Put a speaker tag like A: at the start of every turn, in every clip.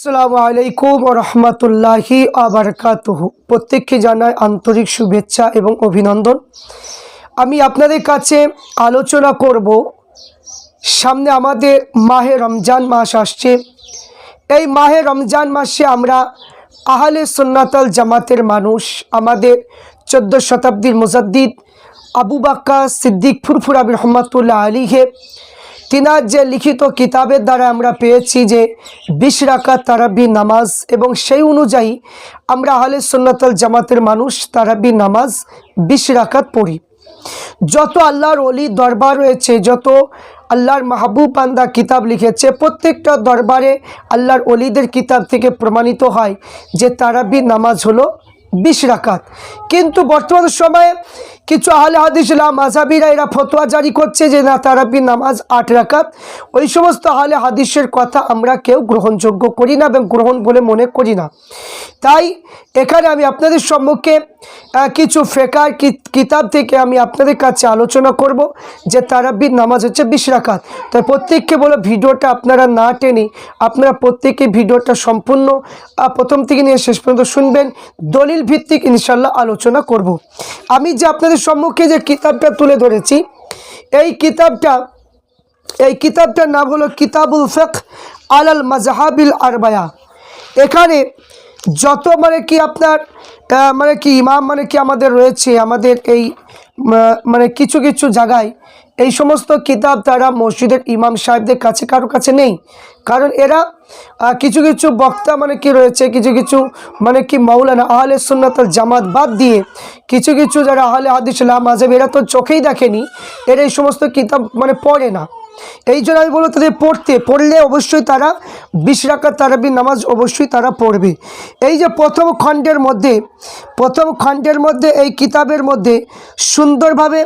A: আসসালামু আলাইকুম ওয়া রাহমাতুল্লাহি ওয়া বারাকাতুহু। প্রত্যেককে জানাই আন্তরিক শুভেচ্ছা এবং অভিনন্দন। আমি আপনাদের কাছে আলোচনা করব, সামনে আমাদের মাহে রমজান মাস আসছে। এই মাহে রমজান মাসে আমরা আহলে সুন্নাত ওয়াল জামাতের মানুষ, আমাদের 14 শতাব্দীর মুজাদ্দিদ আবু বকর সিদ্দিক ফুরফুরা রহমাতুল্লাহ আলাইহি তিনার যে লিখিত কিতাবের দ্বারা আমরা পেয়েছি যে 20 রাকাত তারাবি নামাজ, এবং সেই অনুযায়ী আমরা আহলে সুন্নাত ওয়াল জামাতের মানুষ তারাবি নামাজ 20 রাকাত পড়ি। যত আল্লাহর ওলি দরবার রয়েছে, যত আল্লাহর মাহবুব বান্দা কিতাব লিখেছে, প্রত্যেকটা দরবারে আল্লাহর ওলিদের কিতাব থেকে প্রমাণিত হয় যে তারাবি নামাজ হলো 20 রাকাত। কিন্তু বর্তমান সময়ে কিছু আহলে হাদিস মাযহাবিরা এরা ফতোয়া জারি করছে যে না, তারাবি নামাজ 8 রাকাত। ওই সমস্ত আহলে হাদিসের কথা আমরা কেউ গ্রহণযোগ্য করি না এবং গ্রহণ বলে মনে করি না। তাই এখানে আমি আপনাদের সম্মুখে কিছু ফিকহ কিতাব থেকে আমি আপনাদের কাছে আলোচনা করব যে তারাবি নামাজ হচ্ছে 20 রাকাত। তাই প্রত্যেককে বলো, ভিডিওটা আপনারা না টেনে আপনারা প্রত্যেকে ভিডিওটা সম্পূর্ণ প্রথম থেকে নিয়ে শেষ পর্যন্ত শুনবেন। দলিল ভিত্তিক ইনশাল্লাহ আলোচনা করব। আমি যে আপনাদের সম্মুখে যে কিতাবটা তুলে ধরেছি, এই কিতাবটার নাম হলো কিতাবুল ফিকহ আলাল মাযহাবিল আরবায়া। এখানে যত আপনার ইমাম আমাদের রয়েছে, আমাদের এই কিছু কিছু জায়গায় এই সমস্ত কিতাব তারা মসজিদের ইমাম সাহেবদের কাছে কারো কাছে নেই। কারণ এরা কিছু কিছু বক্তা রয়েছে, কিছু কিছু মাওলানা আহলে সুন্নাত ওয়াল জামাত বাদ দিয়ে কিছু কিছু যারা আহলে হাদিস মাযহাব, এরা তো চোখেই দেখেনি, এরা এই সমস্ত কিতাব পড়ে না। এই জন্য আমি বলবো তাদের পড়লে অবশ্যই তারা 20 রাকাত তারাবি নামাজ অবশ্যই তারা পড়বে। এই যে প্রথম খণ্ডের মধ্যে এই কিতাবের মধ্যে সুন্দরভাবে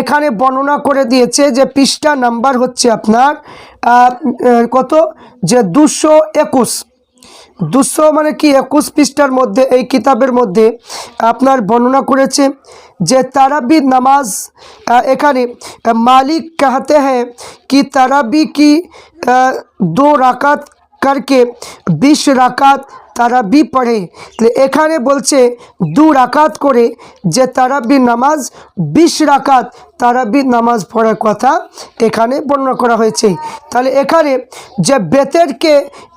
A: এখানে বর্ণনা করে দিয়েছে যে পৃষ্ঠা নাম্বার হচ্ছে আপনার কত, যে 221 21 পৃষ্ঠার মধ্যে এই কিতাবের মধ্যে আপনার বর্ণনা করেছে যে তারাবি নামাজ, এখানে मालिक कहते हैं कि तराबी की 2 রাকাত करके 20 রাকাত তারাবি পড়ে। এখানে বলছে 2 রাকাত করে যে তারাবি নামাজ 20 রাকাত তারাবি নামাজ পড়ার কথা এখানে বর্ণনা করা হয়েছে। তাহলে এখানে যে বেতের কে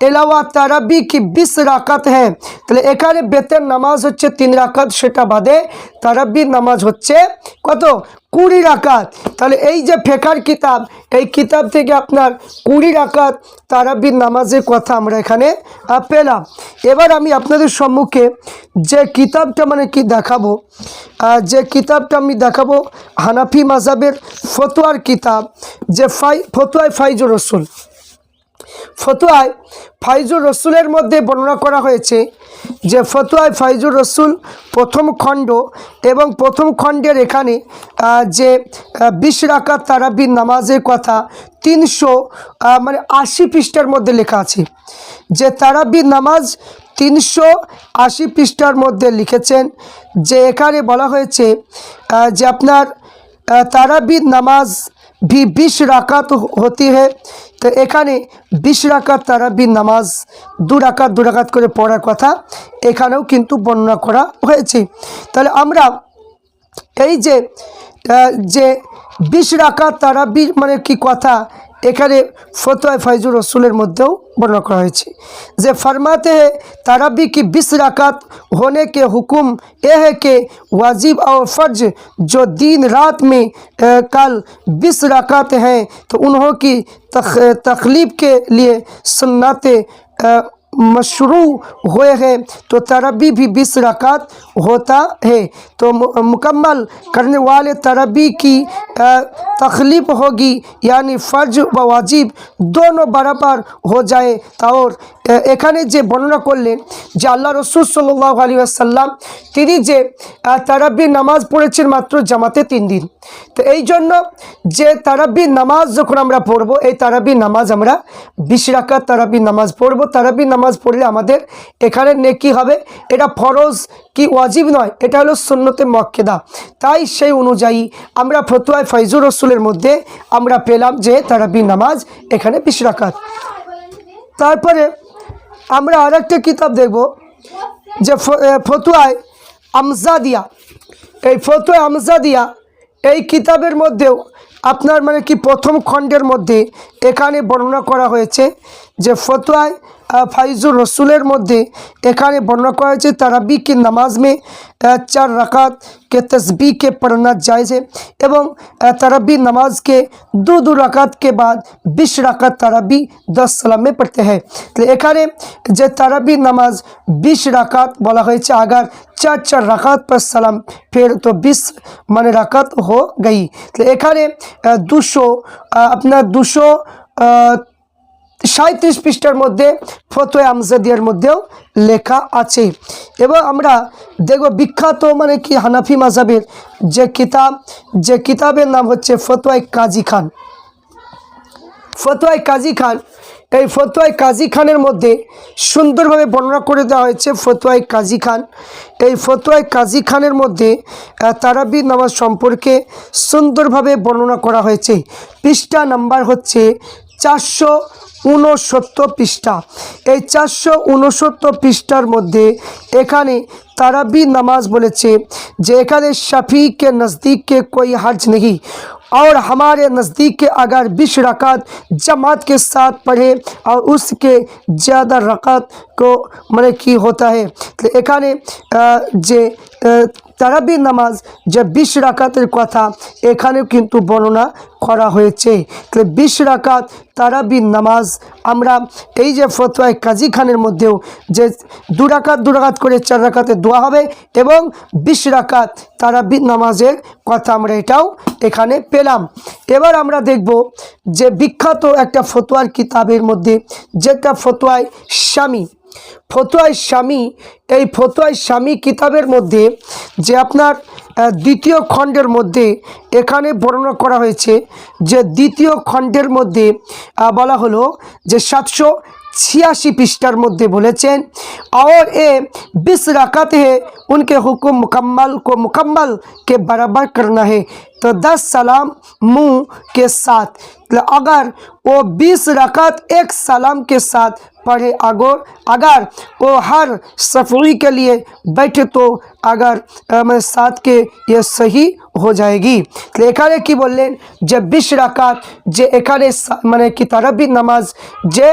A: এলাওয়া তারাবি কি 20 রাকাত হ্যাঁ, তাহলে এখানে বেতের নামাজ হচ্ছে 3 রাকাত, সেটা বাদে তারাবি নামাজ হচ্ছে কত, 20 রাকাত। তাহলে এই যে ফিকহের কিতাব, এই কিতাব থেকে আপনার 20 রাকাত তারাবি নামাজের কথা আমরা এখানে পেলাম। এবার আমি আপনাদের সম্মুখে যে কিতাবটা দেখাবো, যে কিতাবটা আমি দেখাবো হানাফি মাযহাবের ফতোয়ার কিতাব, যে ফতোয়ায়ে ফাইজুর রসুল। ফতোয়ায়ে ফাইজুর রসুলের মধ্যে বর্ণনা করা হয়েছে যে ফতোয়ায়ে ফাইজুর রসুল প্রথম খণ্ড, এবং প্রথম খণ্ডের এখানে যে 20 রাকাত তারাবি নামাজের কথা 380 পৃষ্ঠার মধ্যে লেখা আছে। যে তারাবি নামাজ 380 পৃষ্ঠার মধ্যে লিখেছেন যে এখানে বলা হয়েছে যে আপনার তারাবি নামাজ भी 20 রাকাত होती है। তো এখানে 20 রাকাত তারাবি নামাজ 2 রাকাত করে পড়ার কথা এখানেও কিন্তু বর্ণনা করা হয়েছে। তাহলে আমরা এই যে 20 রাকাত তারাবি কি কথা এখানে ফতোয়ায়ে ফাইজুর রসুলের মধ্যেও বর্ণনা করা হয়েছে যে फरमाते हैं ताराबी की 20 राकात होने के हुक्म ये है कि वाजिब और फ़र्ज जो दिन रात में कल 20 राकात हैं, तो उन्हों की तखलीफ के लिए सुन्नत मशरू हुए हैं, तो तराबी भी 20 राकात होता है। तो मुकम्मल करने वाले तराबी की तखलीफ होगी, यानी फ़र्ज व वाजिब दोनों बराबर हो जाए। और এখানে যে বর্ণনা করলেন যে আল্লাহ রসুল সাল্লাল্লাহু আলাইহি ওয়াসাল্লাম তিনি যে তারাবি নামাজ পড়েছেন মাত্র জামাতে 3 দিন। তো এই জন্য যে তারাবি নামাজ যখন আমরা পড়ব, এই তারাবি নামাজ আমরা 20 রাকাত তারাবি নামাজ পড়ব। তারাবি নামাজ পড়লে আমাদের এখানে নেকি হবে। এটা ফরজ কি ওয়াজিব নয়, এটা হলো সুন্নতে মুআক্কাদা। তাই সেই অনুযায়ী আমরা ফতোয়ায়ে ফাইজুর রসুলের মধ্যে আমরা পেলাম যে তারাবি নামাজ এখানে 20 রাকাত। তারপরে আমরা আরেকটা কিতাব দেখব যে ফতুয়ায়ে আমজাদিয়া। এই ফতুয়ায়ে আমজাদিয়া এই কিতাবের মধ্যেও আপনার মানে কি প্রথম খণ্ডের মধ্যে এখানে বর্ণনা করা হয়েছে যে ফতুয়ায়ে ফাইজুর রসুলের মধ্যে এখানে বর্ণনা करा है तरावी की नमाज में 4 रकात के तस्बीह के पढ़ना जायज़ है एवं तरावी नमाज के दो रकात के बाद 20 रकात तरावी 10 सलाम में पढ़ते हैं। तो एखाने जो तरावी नमाज 20 रकात बोला है अगर 4 रकात पर सलाम फिर तो 20 माने रकात हो गई। तो एखाने 200 अपना 237 पृष्ठार मध्य फतोया আমজাদিয়ার মধ্যেও লেখা আছে। এবং আমরা দেখব বিখ্যাত মানে কি হানাফি মাযহাবের যে কিতাবের নাম হচ্ছে ফতোয়ায়ে কাজী খান। ফতোয়ায়ে কাজী খান, এই ফতোয়ায়ে কাজী খানের মধ্যে সুন্দরভাবে বর্ণনা করে দেওয়া হয়েছে। ফতোয়ায়ে কাজী খান, এই ফতোয়ায়ে কাজী খানের মধ্যে তারাবি নামাজ সম্পর্কে সুন্দরভাবে বর্ণনা করা হয়েছে। পৃষ্ঠা নাম্বার হচ্ছে 469 पृष्ठा। ये 469 पृष्ठार मध्य एखाने तारावी नमाज बोलेছে যে এখানে शफी के नज़दीक के कोई हर्ज नहीं और हमारे नज़दीक के अगर 20 रकात जमात के साथ पढ़े और उसके ज़्यादा रकात को মানে কি होता है। तो এখানে যে তারাবি নামাজ যে 20 রাকাতের কথা এখানেও কিন্তু বর্ণনা করা হয়েছে। তো 20 রাকাত তারাবি নামাজ আমরা এই যে ফতোয়ায়ে কাজী খানের মধ্যেও যে 2 রাকাত করে 4 রাকাতে দোয়া হবে এবং 20 রাকাত তারাবি নামাজের কথা আমরা এটাও এখানে পেলাম। এবার আমরা দেখব যে বিখ্যাত একটা ফতোয়ার কিতাবের মধ্যে যেটা ফতোয়ায়ে শামী। ফতোয়ায়ে শামী, এই ফতোয়ায়ে শামী কিতাবের মধ্যে যে আপনার দ্বিতীয় খণ্ডের মধ্যে এখানে বর্ণনা করা হয়েছে যে দ্বিতীয় খণ্ডের মধ্যে বলা হলো যে 786 पृष्ठार मध्य बोलेছেন और ये 20 रकात है उनके हुक्म मुकम्मल के बराबर करना है तो 10 सलाम मुँह के साथ। अगर वो 20 रकात एक सलाम के साथ पढ़े अगर वो हर सफरी के लिए बैठे तो अगर मैं साथ के ये सही हो जाएगी। तो एखाने की बोलें जे 20 रकात जे एखाने माने कि ताराबी नमाज जे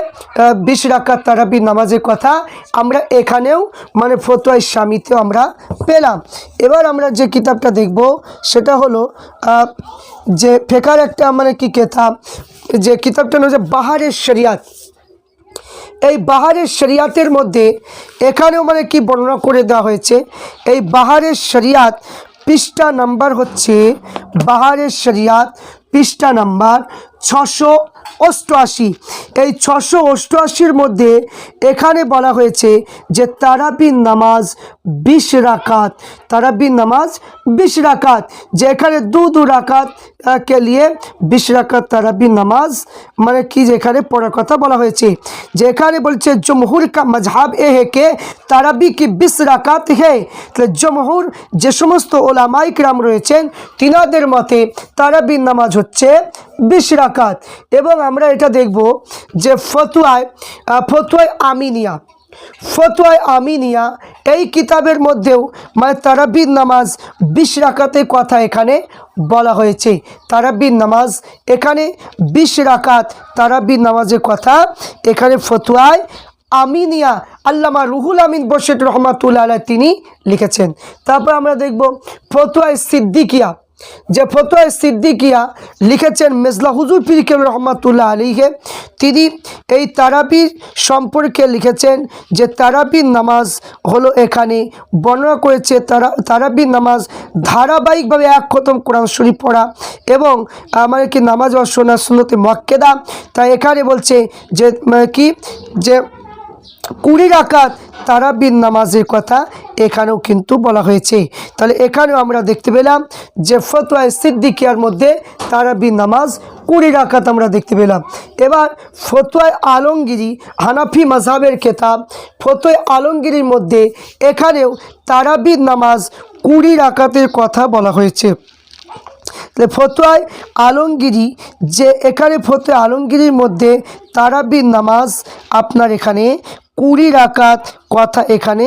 A: 20 रकात ताराबी नमाजेर कथा आमरा एखानेও মানে ফতোয়ায়ে শামীতেও আমরা পেলাম। এবার আমরা যে কিতাবটা দেখব সেটা হলো যে ফিকার একটা মানে কি কিতাব, যে কিতাবটা হচ্ছে বাহারে শরিয়াত। এই বাহারে শরিয়াতের মধ্যে এখানেও মানে কি বর্ণনা করে দেওয়া হয়েছে। এই বাহারে শরিয়াত পৃষ্ঠা নাম্বার হচ্ছে বাহারে শরিয়াত পৃষ্ঠা নাম্বার 688। এই 688 মধ্যে এখানে বলা হয়েছে যে তারাবি নামাজ 20 রাকাত, তারাবি নামাজ 20 রাকাত, যে এখানে 2 রাকাত के लिए 20 রাকাত তারাবি নামাজ মানে কি যেখানে পড়ার কথা বলা হয়েছে। যেখানে বলছে জমহুর का मजहब ये है कि তারাবি की 20 রাকাত है। तो জমহুর যে সমস্ত ওলামায়ে কিরাম রয়েছেন তিনাদের মতে তারাবি নামাজ হচ্ছে 20 রাকাত। এবং আমরা এটা দেখব যে ফতোয়ায়ে আমিনিয়া, ফতোয়ায়ে আমিনিয়া এই কিতাবের মধ্যেও মানে তারাবি নামাজ 20 রাকাতের কথা এখানে বলা হয়েছে। তারাবি নামাজ এখানে 20 রাকাত তারাবি নামাজের কথা এখানে ফতোয়ায়ে আমিনিয়া আল্লামা রুহুল আমিন বশির রহমাতুল্লাহ আলাইহি তিনি লিখেছেন। তারপর আমরা দেখব ফতোয়ায়ে সিদ্দিকিয়া। যে ফতোয়ায়ে সিদ্দিকিয়া লিখেছেন মেজলা হুজুর পীর কেবলা রহমাতুল্লাহ আলাইহি, তিনি এই তারাবির সম্পর্কে লিখেছেন যে তারাবির নামাজ হলো এখানে বর্ণনা করেছে তারাবি নামাজ ধারাবাহিকভাবে এক খতম কোরআন শরীফ পড়া এবং মানে কি নামাজ ও সুন্নতে মুআক্কাদা। তাই এখানে বলছে যে মানে কি যে 20 রাকাত তারাবির নামাজের কথা এখানেও কিন্তু বলা হয়েছে। তাহলে এখানেও আমরা দেখতে পেলাম যে ফতোয়ায়ে সিদ্দিকিয়ার মধ্যে তারাবির নামাজ 20 রাকাত আমরা দেখতে পেলাম। এবার ফতোয়ায়ে আলমগীরি হানাফি মাযহাবের কিতাব ফতোয়ায়ে আলমগীরির মধ্যে এখানেও তারাবির নামাজ 20 রাকাতের কথা বলা হয়েছে। ফতোয়ায়ে আলমগীরি যে এখানে ফতোয়ায়ে আলমগীরির মধ্যে তারাবির নামাজ আপনার এখানে 20 রাকাত কথা এখানে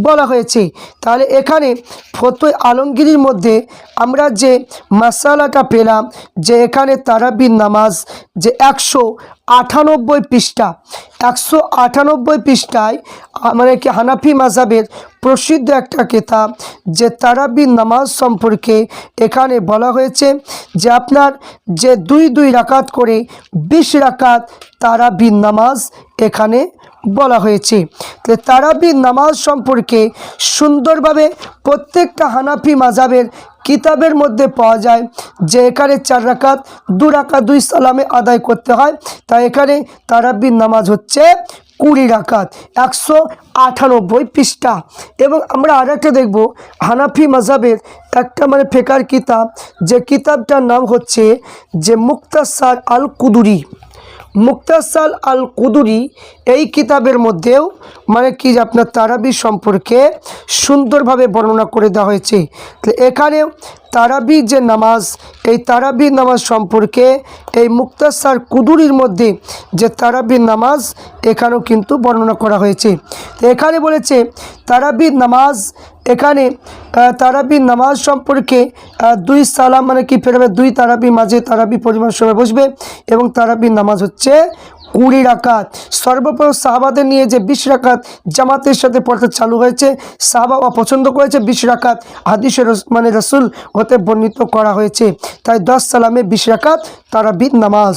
A: বলা হয়েছে। তাহলে এখানে ফতোয় আলমগীরের মধ্যে আমরা যে মাসালাটা পেলাম যে এখানে তারাবির নামাজ যে 198 পৃষ্ঠা, 198 পৃষ্ঠায় মানে কি হানাফি মাযহাবের প্রসিদ্ধ একটা কিতাব যে তারাবির নামাজ সম্পর্কে এখানে বলা হয়েছে যে আপনার যে 2 রাকাত করে 20 রাকাত তারাবির নামাজ এখানে বলা হয়েছে। তো তারাবির নামাজ সম্পর্কে সুন্দরভাবে প্রত্যেকটা হানাফি মাযহাবের কিতাবের মধ্যে পাওয়া যায় যে এখানে 4 রাকাত 2 রাকাত 2 সালামে আদায় করতে হয়। তাই এখানে তারাবির নামাজ হচ্ছে 20 রাকাত, 198 পৃষ্ঠা। এবং আমরা আরেকটা দেখব হানাফি মাযহাবের একটা মানে ফিকহের কিতাব, যে কিতাবটার নাম হচ্ছে যে মুক্তাসার আল কুদুরি। মুক্তাসার আল কুদুরি এই কিতাবের মধ্যেও মানে কি আপনার তারাবি সম্পর্কে সুন্দরভাবে বর্ণনা করে দেওয়া হয়েছে। তো এখানে তারাবি যে নামাজ, এই তারাবির নামাজ সম্পর্কে এই মুক্তাসার কুদুরির মধ্যে যে তারাবির নামাজ এখানেও কিন্তু বর্ণনা করা হয়েছে। তো এখানে বলেছে তারাবির নামাজ, এখানে তারাবির নামাজ সম্পর্কে 2 সালাম মানে কি ফেরবে 2 তারাবি মাঝে তারাবি পরিমাণ সময় বসবে এবং তারাবির নামাজ হচ্ছে 20 রাকাত। সর্বপ্রথম সাহাবাদের নিয়ে যে 20 রাকাত জামাতের সাথে পড়তে চালু হয়েছে, সাহাবা অপছন্দ করেছে 20 রাকাত হাদিসে মানে রসুল হতে বর্ণিত করা হয়েছে। তাই 10 সালামে 20 রাকাত তারাবির নামাজ।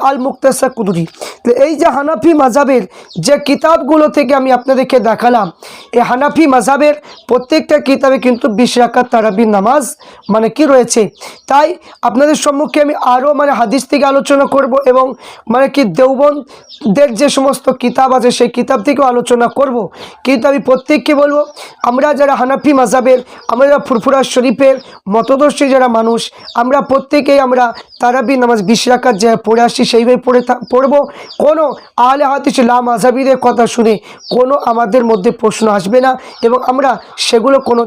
A: আল মুক্তাসার কুদুরি। তো এই যে হানাফি মাযহাবের যে কিতাবগুলো থেকে আমি আপনাদেরকে দেখালাম, এই হানাফি মাযহাবের প্রত্যেকটা কিতাবে কিন্তু 20 রাকাত তারাবির নামাজ মানে কি রয়েছে। তাই আপনাদের সম্মুখে আমি আরও মানে হাদিস থেকে আলোচনা করব এবং মানে কি দেওবন্দের যে সমস্ত কিতাব আছে সেই কিতাব থেকেও আলোচনা করব। কিন্তু আমি প্রত্যেককে বলবো, আমরা যারা হানাফি মাযহাবের, আমরা যারা ফুরফুরা শরীফের মতদর্শী যারা মানুষ, আমরা প্রত্যেকেই আমরা তারাবির নামাজ 20 রাকাত যা পড়ে আসছি সেইভাবে পড়বো। কোনো আহলে হাদিস লা মাযহাবীদের কথা শুনে কোনো আমাদের মধ্যে প্রশ্ন আসবে না এবং আমরা সেগুলো কোনো